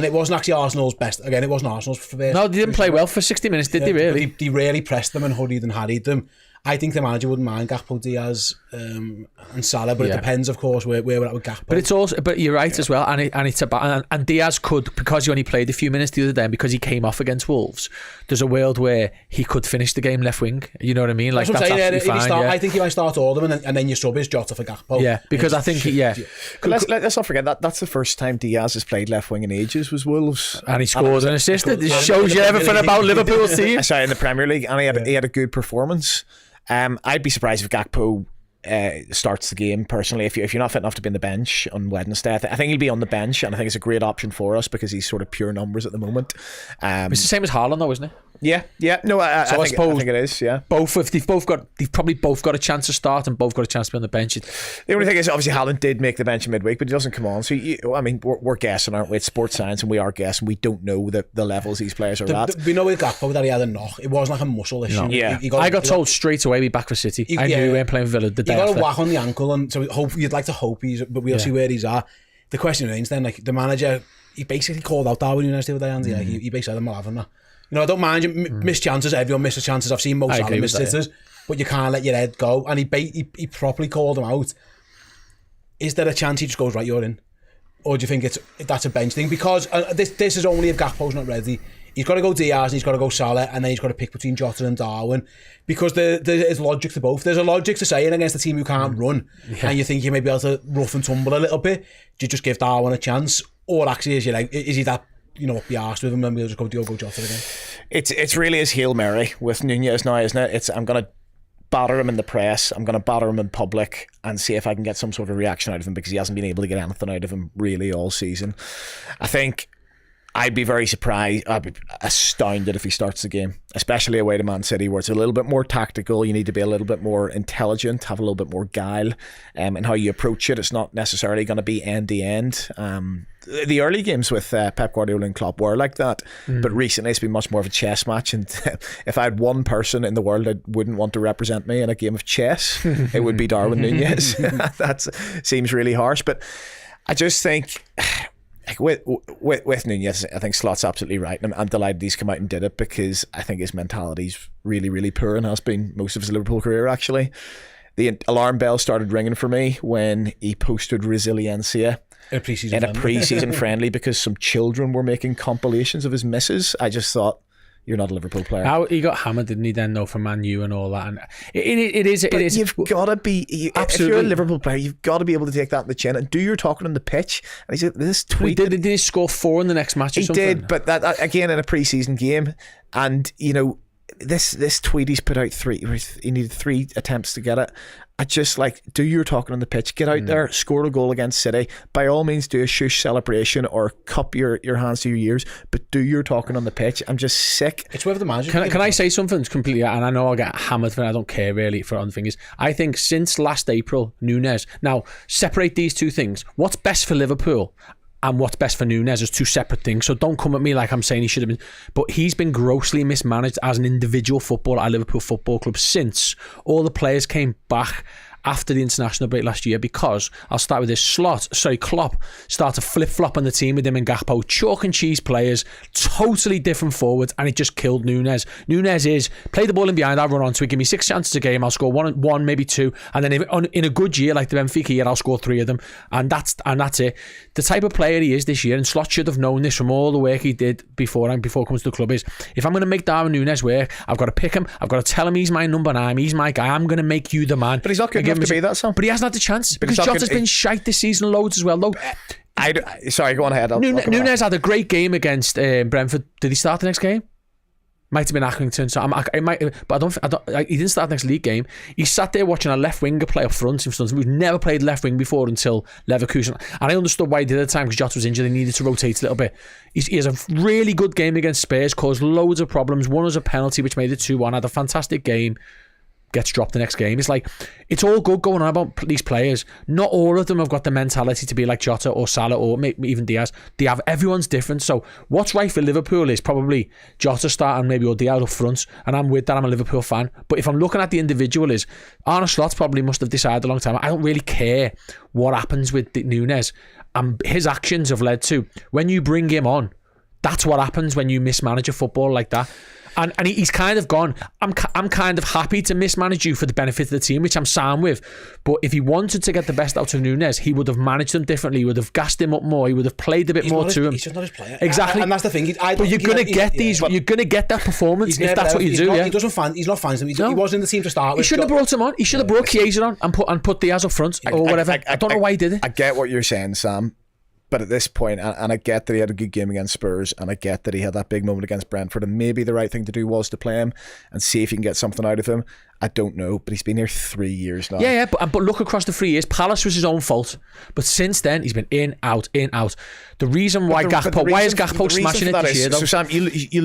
it wasn't actually Arsenal's best. Again, it wasn't Arsenal's best. No, they didn't play well for 60 minutes, did they? Really? They really pressed them and hurried and harried them, I think the manager wouldn't mind Gakpo, Diaz, and Salah, but it depends, of course, where we're at with Gakpo. But it's also, but you're right as well, it's about, and Diaz could, because he only played a few minutes the other day, and because he came off against Wolves, there's a world where he could finish the game left wing. You know what I mean? Like that's absolutely fine. I think he might start all of them, and then you sub his Jota for Gakpo. Yeah, because I think let's not forget that's the first time Diaz has played left wing in ages was Wolves, and he scored an assist. It shows you everything about Liverpool's team. Sorry, in the Premier League, and he had a good performance. I'd be surprised if Gakpo starts the game personally. If you're not fit enough to be on the bench on Wednesday, I think he'll be on the bench, and I think it's a great option for us because he's sort of pure numbers at the moment. It's the same as Haaland though, isn't it? Yeah. No, I think it is. Yeah, they've probably both got a chance to start and both got a chance to be on the bench. The only thing is, obviously, Haaland did make the bench in midweek, but he doesn't come on. So we're guessing, aren't we? It's sports science, and we are guessing. We don't know the levels these players are at. We know with Gakpo that he had a knock. It wasn't like a muscle issue. No. Yeah, I got told straight away be back for City. I knew he weren't playing for Villa the day after. He got a whack on the ankle, and so you'd like to hope but we'll see where he's at. The question remains then, like the manager, he basically called out Darwin Núñez the other day, and he basically said, "I'm not having that." You know, I don't mind you miss chances. Everyone misses chances. I've seen Mo Salah miss sitters, but you can't let your head go. And he properly called him out. Is there a chance he just goes, right, you're in? Or do you think that's a bench thing? Because this is only if Gakpo's not ready. He's got to go Diaz and he's got to go Salah, and then he's got to pick between Jota and Darwin, because there is logic to both. There's a logic to saying against a team who can't run, and you think you may be able to rough and tumble a little bit. Do you just give Darwin a chance, or actually is he that, you know, be arsed with him and we'll just go Jota again? It's really his Hail Mary with Núñez now, isn't it? I'm going to batter him in the press, I'm going to batter him in public and see if I can get some sort of reaction out of him, because he hasn't been able to get anything out of him really all season. I think I'd be very surprised, I'd be astounded if he starts the game, especially away to Man City, where it's a little bit more tactical. You need to be a little bit more intelligent, have a little bit more guile in how you approach it. It's not necessarily going to be end to end. The early games with Pep Guardiola and Klopp were like that, but recently it's been much more of a chess match. And if I had one person in the world that wouldn't want to represent me in a game of chess, it would be Darwin Núñez. That seems really harsh, but I just think, with Núñez, I think Slot's absolutely right, and I'm delighted he's come out and did it, because I think his mentality's really, really poor, and has been most of his Liverpool career actually. The alarm bell started ringing for me when he posted Resiliencia in a pre-season friendly, because some children were making compilations of his misses. I just thought, you're not a Liverpool player. How he got hammered, didn't he? Then, though, from Man U and all that, and it is. You've got to be. Absolutely. If you're a Liverpool player, you've got to be able to take that in the chin and do your talking on the pitch. And he said, "This tweet." Did he score 4 in the next match? Or something? He did, but that again in a pre-season game, and you know, this tweet he's put out 3. He needed 3 attempts to get it. I just do your talking on the pitch. Get out there, score a goal against City. By all means, do a shush celebration or cup your hands to your ears, but do your talking on the pitch. I'm just sick. It's whether the manager. Can I say something completely? And I know I'll get hammered for it. I don't care really for other things. I think since last April, Núñez. Now separate these two things. What's best for Liverpool and what's best for Núñez is 2 separate things. So don't come at me like I'm saying he should have been. But he's been grossly mismanaged as an individual footballer at Liverpool Football Club since all the players came back after the international break last year, because I'll start with this. Klopp started to flip-flop on the team with him and Gakpo, chalk and cheese players, totally different forwards, and it just killed Núñez. Núñez is, play the ball in behind, I'll run onto it, give me 6 chances a game, I'll score one, maybe 2, and then in a good year, like the Benfica year, I'll score 3 of them, and that's it. The type of player he is this year, and Slot should have known this from all the work he did before he comes to the club, is if I'm going to make Darwin Núñez work, I've got to pick him, I've got to tell him he's my number 9, he's my guy, I'm going to make you the man. But he's not good enough to be that, son. But he hasn't had the chance, because Jota's been shite this season loads as well, though. Sorry, go on ahead. Núñez had a great game against Brentford. Did he start the next game? Might have been Accrington, so he didn't start the next league game. He sat there watching a left winger play up front in front of him, who's never played left wing before until Leverkusen. And I understood why he did it at the time, because Jota was injured. They needed to rotate a little bit. He has a really good game against Spurs, caused loads of problems. One was a penalty, which made it 2-1. Had a fantastic game. Gets dropped the next game. It's all good going on about these players. Not all of them have got the mentality to be like Jota or Salah or maybe even Diaz. Everyone's different. So what's right for Liverpool is probably Jota starting maybe or Diaz up front, and I'm with that. I'm a Liverpool fan. But if I'm looking at the individual, is Arne Slot probably must have decided a long time, I don't really care what happens with Núñez. His actions have led to, when you bring him on, that's what happens when you mismanage a football like that. And he's kind of gone, I'm kind of happy to mismanage you for the benefit of the team, which I'm sound with. But if he wanted to get the best out of Núñez, he would have managed him differently. He would have gassed him up more. He would have played a bit more to him. He's just not his player. Exactly. And that's the thing. But you're going to get these. You're going to get that performance if that's what you do. He doesn't fan. He's not fans. He wasn't in the team to start with. He shouldn't have brought him on. He should have brought Chiesa on and put Diaz up front or whatever. I don't know why he did it. I get what you're saying, Sam. But at this point, and I get that he had a good game against Spurs, and I get that he had that big moment against Brentford, and maybe the right thing to do was to play him and see if you can get something out of him. I don't know, but he's been here 3 years now. Yeah, but look across the 3 years. Palace was his own fault, but since then he's been in, out, in, out. The reason why why is Gakpo smashing it this year? Though? So Sam, you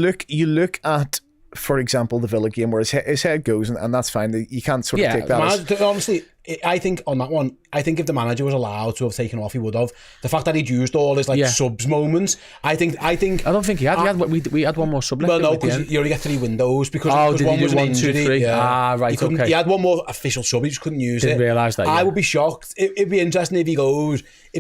look at, for example, the Villa game where his head goes, and that's fine. You can't sort of take that. Honestly, I think on that one, I think if the manager was allowed to have taken off, he would have. The fact that he'd used all his subs moments, I don't think he had. We had one more sub. Well, no, because you only get 3 windows because did one was an 1, 2, 3? Yeah. Right, He had one more official sub. He just couldn't use Didn't realise that. Yeah. I would be shocked. It'd be interesting if he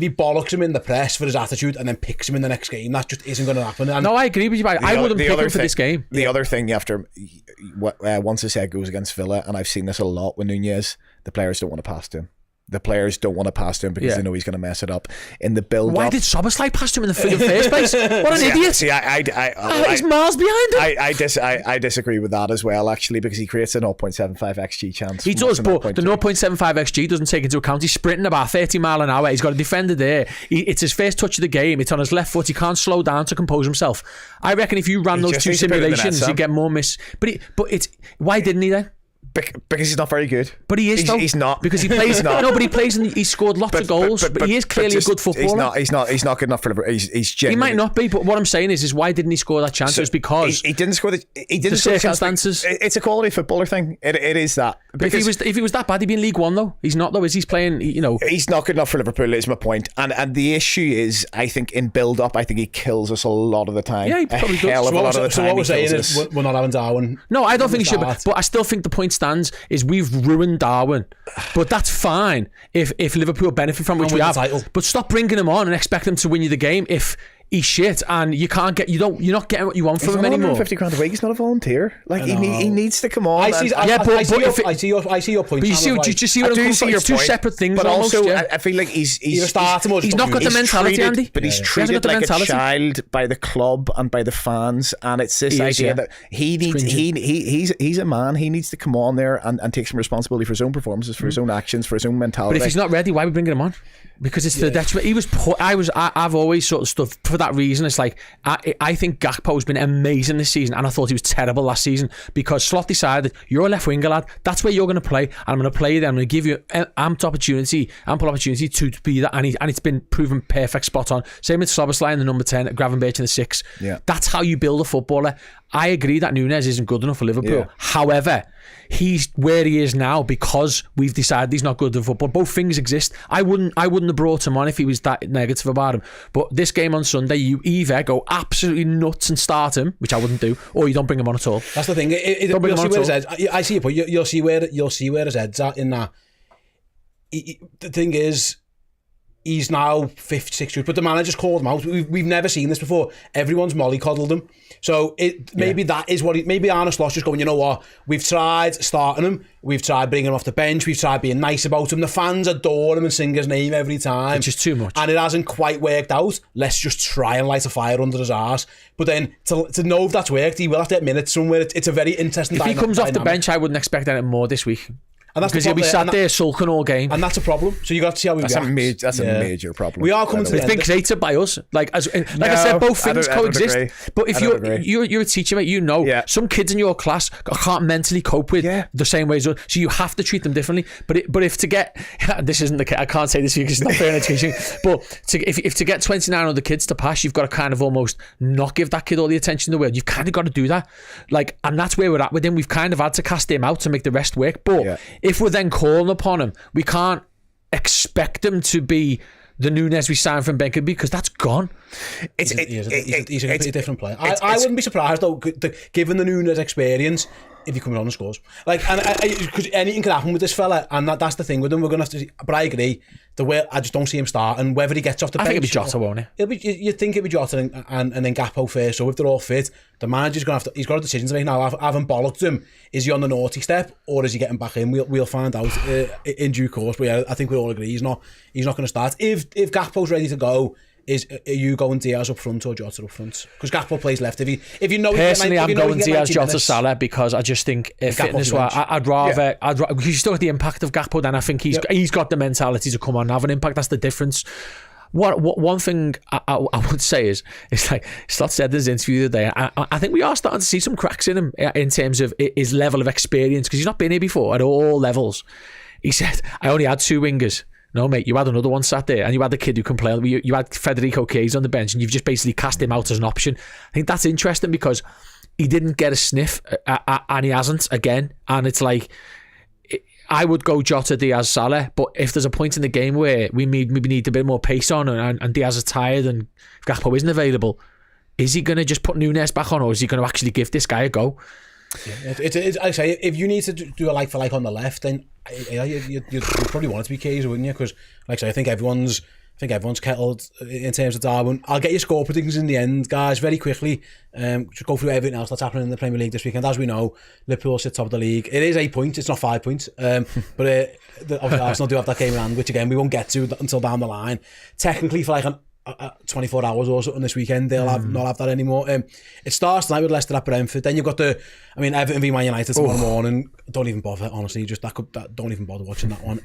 bollocks him in the press for his attitude and then picks him in the next game. That just isn't going to happen. And no, I agree with you. I wouldn't pick him for this game. The other thing after once his head goes against Villa, and I've seen this a lot with Núñez, the players don't want to pass to him. The players don't want to pass to him because they know he's going to mess it up in the build-up. Why did Szoboszlai pass to him in the first place? What an idiot! See, he's miles behind him. I disagree with that as well, actually, because he creates a 0.75 XG chance. He does, but the 0.75 XG doesn't take into account he's sprinting about 30 mile an hour. He's got a defender there. It's his first touch of the game. It's on his left foot. He can't slow down to compose himself. I reckon if you ran those 2 simulations, you'd get more miss. But it's why didn't he then? Because he's not very good. But he is, though. He's not. Because he plays. No, but he plays and he scored lots of goals. But he is clearly a good footballer. He's not good enough for Liverpool. He's genuinely... He might not be, but what I'm saying is why didn't he score that chance? It's because he didn't score the circumstances. It's a quality footballer thing. It is that. Because if he was that bad, he'd be in League One though. He's not though. He's playing. He's not good enough for Liverpool. Is my point. And the issue is, I think in build up, I think he kills us a lot of the time. Yeah, he probably does. So what we're saying is we're not having Darwin. No, I don't think he should. But I still think the point stands is we've ruined Darwin, but that's fine if Liverpool benefit from which we have. But stop bringing him on and expect him to win you the game if he's shit and you're not getting what you want from him anymore. £50,000 a week. He's not a volunteer. Like he needs to come on. I see your point. But you see what I'm saying? It's two separate things. But almost, also, I feel like he's not got the mentality, Andy. But he's treated like a child by the club and by the fans, and it's this idea that he needs. He's a man. He needs to come on there and take some responsibility for his own performances, for his own actions, for his own mentality. But if he's not ready, why are we bringing him on? Because it's the detriment. I've always sort of stood for that reason. It's like I think Gakpo has been amazing this season, and I thought he was terrible last season because Slot decided you're a left winger, lad. That's where you're going to play, and I'm going to play you there. I'm going to give you ample opportunity to be that, and it's been proven perfect, spot on. Same with Szoboszlai in the number 10, Gravenberch in the 6. Yeah, that's how you build a footballer. I agree that Núñez isn't good enough for Liverpool. Yeah. However, he's where he is now because we've decided he's not good at football. Both things exist. I wouldn't have brought him on if he was that negative about him. But this game on Sunday, you either go absolutely nuts and start him, which I wouldn't do, or you don't bring him on at all. That's the thing. You'll see where his head's. I see your point. You'll see where his head's at in that. The thing is, he's now 56 years, but the manager's called him out. We've never seen this before. Everyone's mollycoddled him. So that is what maybe Arne Slot's just going, you know what, we've tried starting him, we've tried bringing him off the bench, we've tried being nice about him, the fans adore him and sing his name every time. It's just too much. And it hasn't quite worked out. Let's just try and light a fire under his arse. But then to know if that's worked, he will have to admit it somewhere. It's a very interesting If he comes off the bench, I wouldn't expect anything more this week. And that's because he'll be sat there sulking all game, and that's a problem. So you got to see how we react. That's a major problem. We are coming to the end. It's been created by us. Like I said, both things coexist. But if you're a teacher, mate, some kids in your class can't mentally cope with the same ways. So you have to treat them differently. But if to get this isn't the case, I can't say this because it's not fair in education. But if to get 29 other kids to pass, you've got to kind of almost not give that kid all the attention in the world. You've kind of got to do that. And that's where we're at with him. We've kind of had to cast him out to make the rest work. But if we're then calling upon him, we can't expect him to be the Núñez we signed from Benfica because that's gone. He's a completely different player. I wouldn't be surprised though, given the Núñez experience, if he comes on and scores. Like, and because anything can happen with this fella, and that's the thing with him. We're gonna have to see. But I agree. The way I just don't see him start, and whether he gets off the bench, I think it'll be Jota, won't it? You'd think it'd be Jota and then Gakpo first. So if they're all fit, the manager's gonna have to. He's got a decision to make now. I haven't bollocked him. Is he on the naughty step, or is he getting back in? We'll find out in due course. But yeah, I think we all agree he's not going to start. If Gakpo's ready to go. Are you going Diaz up front or Jota up front? Because Gakpo plays left. If you know, personally, I'm going Diaz, Jota, Salah, because I just think fitness-wise, I'd rather because you still got the impact of Gakpo. Then I think he's got the mentality to come on and have an impact. That's the difference. One thing I would say is like Slot said in his interview the other day. I think we are starting to see some cracks in him in terms of his level of experience, because he's not been here before at all levels. He said, "I only had 2 wingers." No, mate, you had another one sat there, and you had the kid who can play. You had Federico Chiesa on the bench, and you've just basically cast him out as an option. I think that's interesting because he didn't get a sniff, and he hasn't again. And it's like, I would go Jota, Diaz, Salah, but if there's a point in the game where we maybe need a bit more pace on, and Diaz is tired, and Gakpo isn't available, is he going to just put Nunes back on, or is he going to actually give this guy a go? Yeah, I say, if you need to do a like for like on the left, then you'd probably want it to be Chiesa, wouldn't you? Because, like I say, I think everyone's kettled in terms of Darwin. I'll get your score predictions in the end, guys, very quickly. Just go through everything else that's happening in the Premier League this weekend. As we know, Liverpool sit top of the league. It is 8 points, it's not 5 points. But obviously Arsenal do have that game in hand, which again we won't get to until down the line. Technically, for like 24 hours or something this weekend, they'll not have that anymore. It starts tonight with Leicester at Brentford. Then you've got Everton v Man United tomorrow morning. Don't even bother, honestly. Don't even bother watching that one.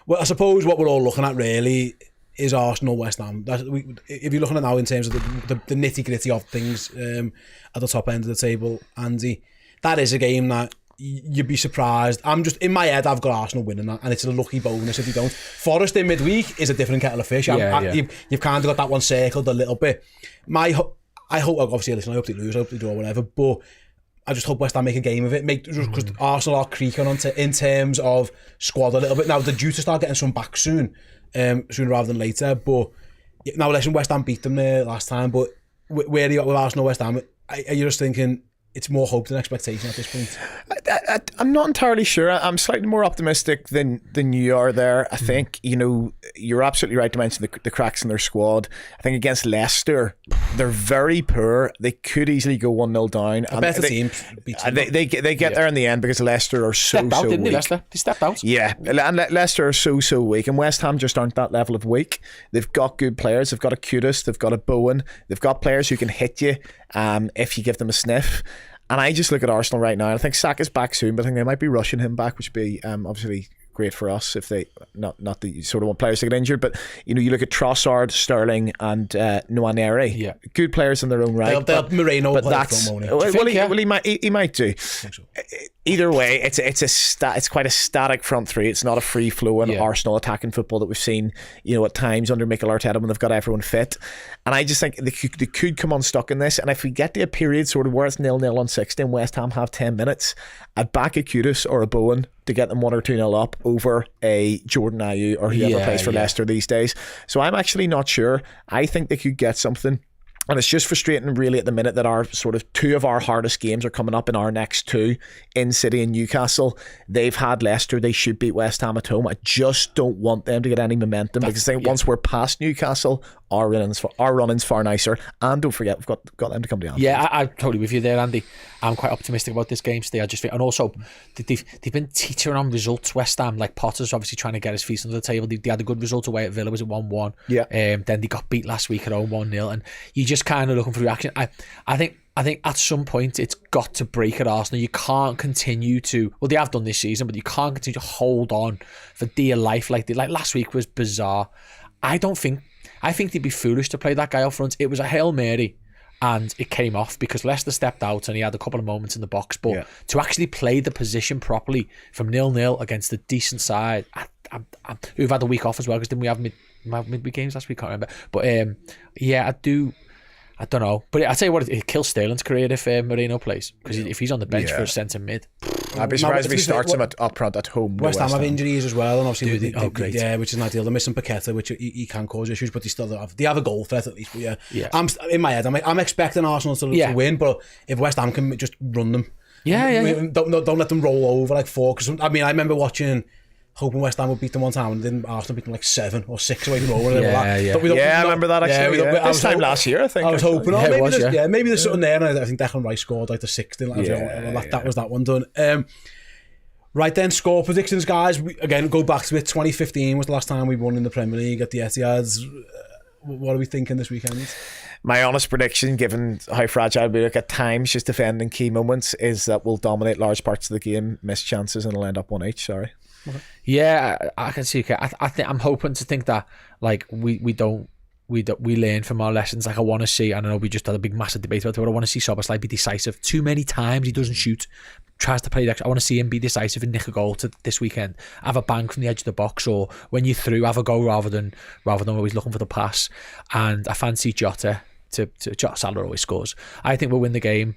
Well, I suppose what we're all looking at really is Arsenal West Ham. If you're looking at now in terms of the nitty gritty of things at the top end of the table, Andy, that is a game that you'd be surprised. I'm just in my head, I've got Arsenal winning that, and it's a lucky bonus if you don't. Forest in midweek is a different kettle of fish. You've kind of got that one circled a little bit. I hope, obviously, listen, I hope they lose, I hope they draw, whatever, but I just hope West Ham make a game of it. Because Arsenal are creaking in terms of squad a little bit. Now, they're due to start getting some back sooner rather than later, but now listen, West Ham beat them there last time, but where are you at with Arsenal West Ham? Are you just thinking it's more hope than expectation at this point? I'm not entirely sure. I'm slightly more optimistic than you are there. I think, you're absolutely right to mention the cracks in their squad. I think against Leicester, they're very poor. They could easily go 1-0 down. The better team beats them. They get there in the end because Leicester are so stepped out, didn't weak. Leicester? They stepped out. Yeah, and Leicester are so weak, and West Ham just aren't that level of weak. They've got good players. They've got a Kudus. They've got a Bowen. They've got players who can hit you if you give them a sniff. And I just look at Arsenal right now. I think Saka's back soon, but I think they might be rushing him back, which would be obviously great for us if they not that you sort of want players to get injured. But you look at Trossard, Sterling, and Nwaneri. Yeah, good players in their own right. Moreno, but that's he might do. So. Either way, it's quite a static front three. It's not a free flowing Arsenal attacking football that we've seen, at times under Mikel Arteta when they've got everyone fit. And I just think they could come unstuck in this. And if we get to a period sort of where it's 0-0 on 60 and West Ham have 10 minutes, I'd back a Kudus or a Bowen to get them 1 or 2-0 up over a Jordan Ayew or whoever plays for Leicester these days. So I'm actually not sure. I think they could get something. And it's just frustrating really at the minute that our sort of 2 of our hardest games are coming up in our next 2 in City and Newcastle. They've had Leicester. They should beat West Ham at home. I just don't want them to get any momentum because I think once we're past Newcastle, our running's far nicer. And don't forget, we've got them to come down. Yeah, I'm totally with you there, Andy. I'm quite optimistic about this game today. I just think, and also they've been teetering on results. West Ham, like Potter's obviously trying to get his feet under the table. They had a good result away at Villa, was it 1-1? Yeah. Then they got beat last week at home 1-0, and you just kind of looking for reaction. I think at some point it's got to break at Arsenal. You can't continue to, well, they have done this season, but you can't continue to hold on for dear life like last week was bizarre. I think they'd be foolish to play that guy up front. It was a Hail Mary and it came off because Leicester stepped out and he had a couple of moments in the box, but to actually play the position properly from 0-0 against a decent side, who've had a week off as well, because didn't we have midweek games last week? Can't remember, but I don't know, but I tell you what, it kills Sterling's career if Moreno plays, because if he's on the bench for a centre mid. I'd be surprised if he starts him up front at home. West Ham have injuries as well, and obviously which is not ideal. They're missing Paqueta, which he can cause issues, but they have a goal threat at least. But I'm in my head, I'm expecting Arsenal to win, but if West Ham can just run them, Don't let them roll over like 4. Because I remember watching, hoping West Ham would beat them one time, and then Arsenal beat them like 7 or 6 away from home. I remember that actually. This time last year, I think. I was hoping. Maybe there's something there. And I think Declan Rice scored like the 6th. That was that one done. Right then, score predictions, guys. Again, go back to it. 2015 was the last time we won in the Premier League at the Etihad. What are we thinking this weekend? My honest prediction, given how fragile we look at times, just defending key moments, is that we'll dominate large parts of the game, miss chances, and it'll end up 1-8. Sorry. Okay. Yeah, I can see. Okay, I think I'm hoping to think that like we learn from our lessons. Like I want to see. I don't know. We just had a big massive debate about it. But I want to see Szoboszlai be decisive. Too many times he doesn't shoot, tries to play the extra. I want to see him be decisive and nick a goal this weekend. Have a bang from the edge of the box, or when you're through, have a go rather than always looking for the pass. And I fancy Jota. Jota Salah always scores. I think we'll win the game.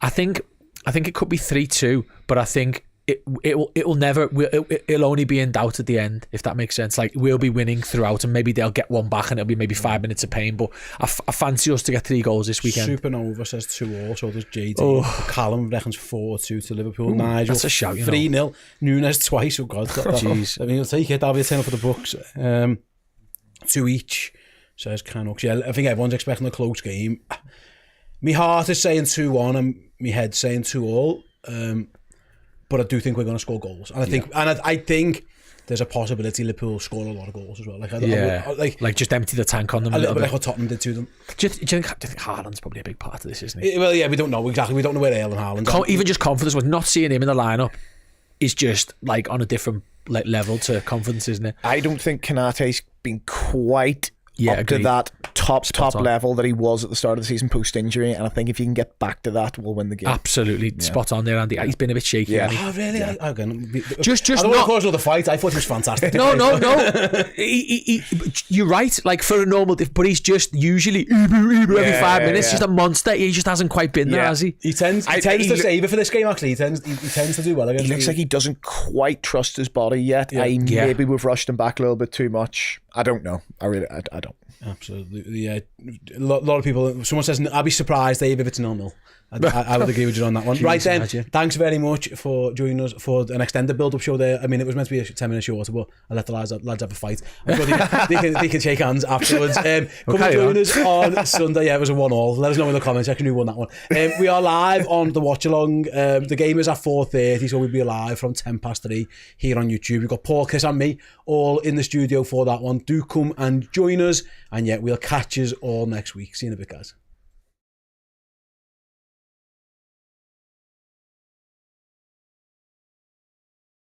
I think it could be 3-2, but I think it'll only be in doubt at the end, if that makes sense. Like we'll be winning throughout, and maybe they'll get one back, and it'll be maybe 5 minutes of pain. But I fancy us to get 3 goals this weekend. Supernova says 2-2. So there's JD. Callum reckons 4-2 to Liverpool. Nigel, that's a shout. 3-0. Nunes twice. Oh God. Jeez. I mean, you'll take it. That'll be a 10 for the Bucks. 2 each. Says Canucks. Yeah, I think everyone's expecting a close game. My heart is saying 2-1 and my head's saying 2-all. But I do think we're going to score goals. And I think there's a possibility Liverpool score a lot of goals as well. Like just empty the tank on them a little bit like what Tottenham did to them. Do you think Haaland's probably a big part of this, isn't he? Well, yeah, we don't know exactly. We don't know where Erling Haaland even just confidence with not seeing him in the lineup is just like on a different level to confidence, isn't it? I don't think Konate's been quite up agreed. to that top level that he was at the start of the season post injury, and I think if you can get back to that, we'll win the game. Absolutely, spot on there, Andy. He's been a bit shaky. Yeah. Oh really? Yeah. I just I don't not want to cause another fight. I thought he was fantastic. No. You're right. Like for a normal, but he's just usually every 5 minutes. Just a monster. He just hasn't quite been there, has he? He tends to save it for this game. Actually, he tends to do well against. He looks like he doesn't quite trust his body yet. Maybe we've rushed him back a little bit too much. I don't know. I don't. Absolutely, yeah. A lot of people. Someone says, "I'd be surprised, Dave, if it's 0-0." I would agree with you on that one. Jeez, right then, thanks very much for joining us for an extended build-up show there. I mean, it was meant to be a 10-minute shorter, but I let the lads have a fight. I'm sure they can shake hands afterwards. Come and join us on Sunday. Yeah, it was a 1-1. Let us know in the comment section who won that one. We are live on the watch-along. The game is at 4:30, so we'll be live from 3:10 here on YouTube. We've got Paul, Chris and me all in the studio for that one. Do come and join us. And yeah, we'll catch you all next week. See you in a bit, guys.